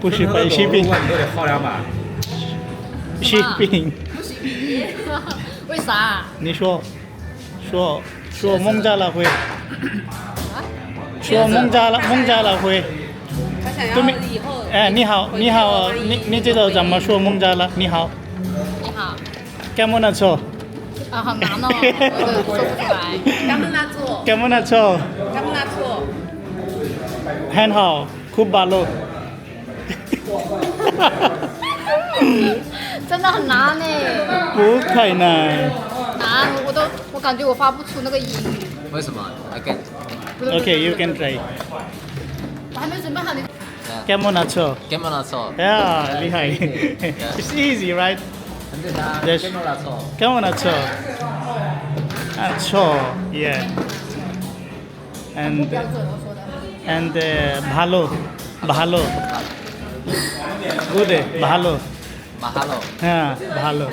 不是白西饼，你都得耗2把。西饼。为啥？你说蒙扎拉灰，说蒙扎拉灰。他想对面要以后。哎，你好，你知道怎么说蒙扎拉？你好，你好。 কেমন আছো? 啊，好难哦，我说不出来。干嘛做？ কেমন আছো? 干嘛做？ 很好，খুব ভালো。真的很难呢，不太难。难，我感觉我发不出那个音。为什么？I get。 Okay, you can try. 我还没准备好你。 কেমন আছো? কেমন আছো? Yeah, 厉害。It's easy, right? 很简单。 Yes. কেমন আছো? কেমন আছো? আছো, yeah. And 标准我说的。 and ভালো, ভালো. Good, ভালো. mahalo。 হ্যাঁ ভালো